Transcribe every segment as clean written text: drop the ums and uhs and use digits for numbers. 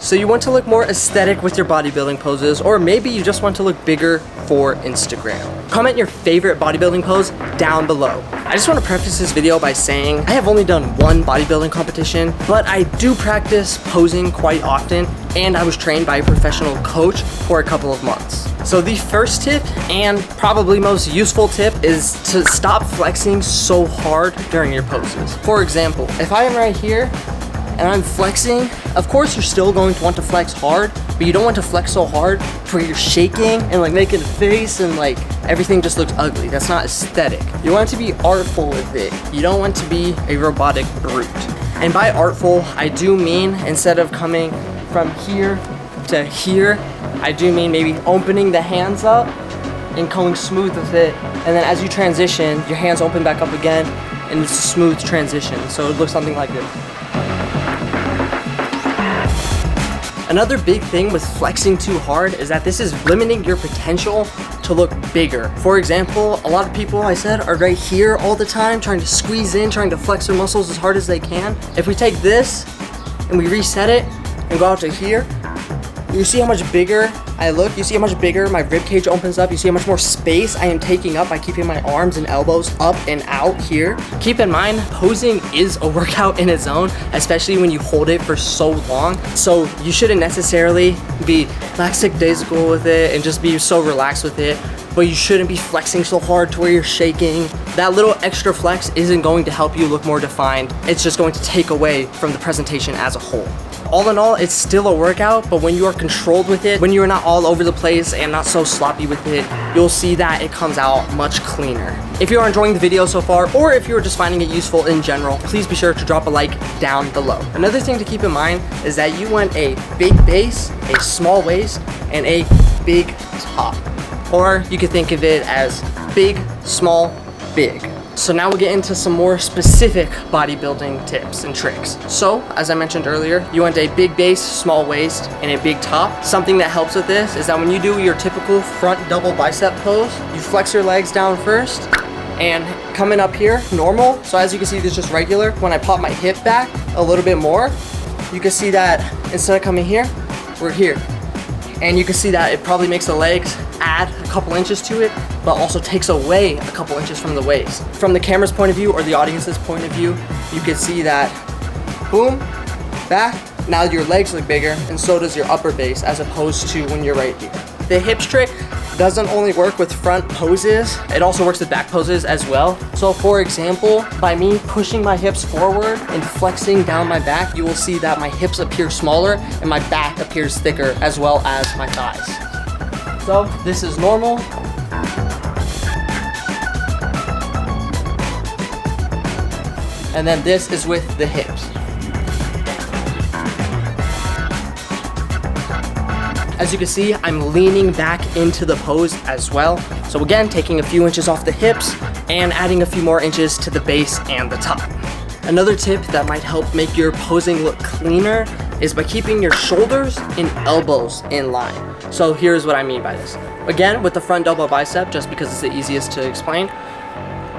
So you want to look more aesthetic with your bodybuilding poses, or maybe you just want to look bigger for Instagram. Comment your favorite bodybuilding pose down below. I just want to preface this video by saying I have only done one bodybuilding competition, but I do practice posing quite often, and I was trained by a professional coach for a couple of months. So the first tip, and probably most useful tip, is to stop flexing so hard during your poses. For example, if I am right here and I'm flexing, of course you're still going to want to flex hard, but you don't want to flex so hard to where you're shaking and like making a face and like everything just looks ugly. That's not aesthetic. You want to be artful with it. You don't want to be a robotic brute. And by artful, I do mean instead of coming from here to here, I do mean maybe opening the hands up and going smooth with it. And then as you transition, your hands open back up again and it's a smooth transition. So it looks something like this. Another big thing with flexing too hard is that this is limiting your potential to look bigger. For example, a lot of people, I said, are right here all the time trying to squeeze in, trying to flex their muscles as hard as they can. If we take this and we reset it and go out to here, you see how much bigger I look? You see how much bigger my rib cage opens up? You see how much more space I am taking up by keeping my arms and elbows up and out here? Keep in mind, posing is a workout in its own, especially when you hold it for so long. So you shouldn't necessarily be lackadaisical with it and just be so relaxed with it, but you shouldn't be flexing so hard to where you're shaking. That little extra flex isn't going to help you look more defined. It's just going to take away from the presentation as a whole. All in all, it's still a workout, but when you are controlled with it, when you are not all over the place and not so sloppy with it, you'll see that it comes out much cleaner. If you are enjoying the video so far, or if you're just finding it useful in general, please be sure to drop a like down below. Another thing to keep in mind is that you want a big base, a small waist, and a big top. Or you could think of it as big, small, big. So now we'll get into some more specific bodybuilding tips and tricks. So, as I mentioned earlier, you want a big base, small waist, and a big top. Something that helps with this is that when you do your typical front double bicep pose, you flex your legs down first, and coming up here, normal. So as you can see, this is just regular. When I pop my hip back a little bit more, you can see that instead of coming here, we're here. And you can see that it probably makes the legs add a couple inches to it, but also takes away a couple inches from the waist. From the camera's point of view or the audience's point of view, you can see that, boom, back, now your legs look bigger, and so does your upper base as opposed to when you're right here. The hips trick doesn't only work with front poses, it also works with back poses as well. So for example, by me pushing my hips forward and flexing down my back, you will see that my hips appear smaller and my back appears thicker, as well as my thighs. So this is normal. And then this is with the hips. As you can see, I'm leaning back into the pose as well. So again, taking a few inches off the hips and adding a few more inches to the base and the top. Another tip that might help make your posing look cleaner is by keeping your shoulders and elbows in line. So here's what I mean by this. Again, with the front double bicep, just because it's the easiest to explain,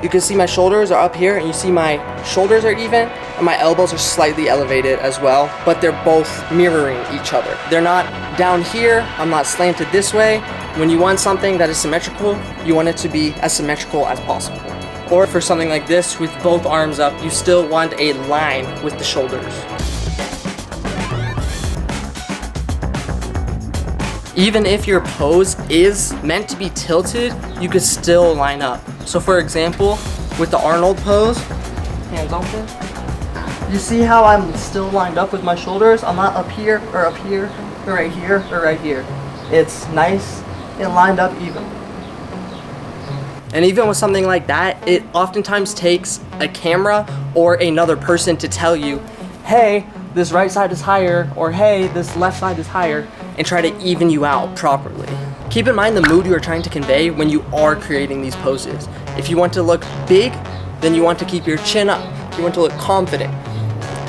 you can see my shoulders are up here and you see my shoulders are even and my elbows are slightly elevated as well, but they're both mirroring each other. They're not down here, I'm not slanted this way. When you want something that is symmetrical, you want it to be as symmetrical as possible. Or for something like this, with both arms up, you still want a line with the shoulders. Even if your pose is meant to be tilted, you could still line up. So for example, with the Arnold pose, hands open, you see how I'm still lined up with my shoulders? I'm not up here, or up here, or right here, or right here. It's nice and lined up even. And even with something like that, it oftentimes takes a camera or another person to tell you, hey, this right side is higher, or hey, this left side is higher, and try to even you out properly. Keep in mind the mood you are trying to convey when you are creating these poses. If you want to look big, then you want to keep your chin up. You want to look confident.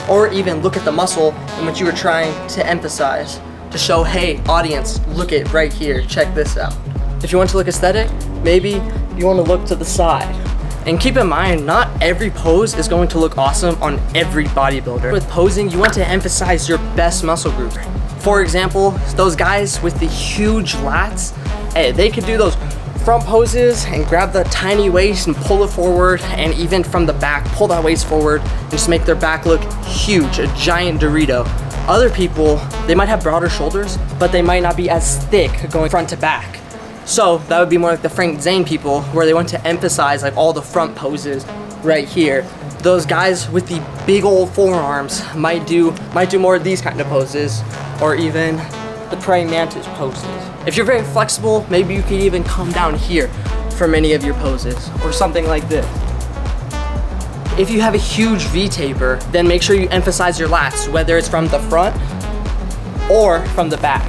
Or even look at the muscle in which you are trying to emphasize to show, hey, audience, look at right here, check this out. If you want to look aesthetic, maybe you want to look to the side. And keep in mind, not every pose is going to look awesome on every bodybuilder. With posing, you want to emphasize your best muscle group. For example, those guys with the huge lats, hey, they could do those front poses and grab the tiny waist and pull it forward, and even from the back, pull that waist forward and just make their back look huge, a giant Dorito. Other people, they might have broader shoulders, but they might not be as thick going front to back. So that would be more like the Frank Zane people, where they want to emphasize like all the front poses right here. Those guys with the big old forearms might do more of these kind of poses, or even the praying mantis poses. If you're very flexible, maybe you could even come down here for many of your poses, or something like this. If you have a huge V-taper, then make sure you emphasize your lats, whether it's from the front or from the back.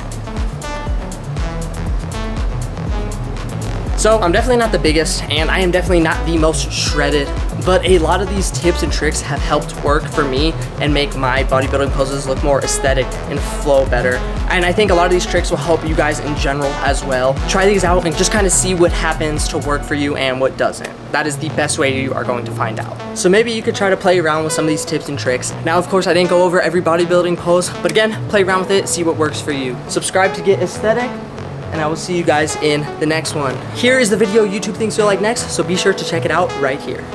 So I'm definitely not the biggest, and I am definitely not the most shredded, but a lot of these tips and tricks have helped work for me and make my bodybuilding poses look more aesthetic and flow better. And I think a lot of these tricks will help you guys in general as well. Try these out and just kind of see what happens to work for you and what doesn't. That is the best way you are going to find out. So maybe you could try to play around with some of these tips and tricks. Now, of course, I didn't go over every bodybuilding pose, but again, play around with it, see what works for you. Subscribe to get aesthetic, and I will see you guys in the next one. Here is the video YouTube thinks you'll like next, so be sure to check it out right here.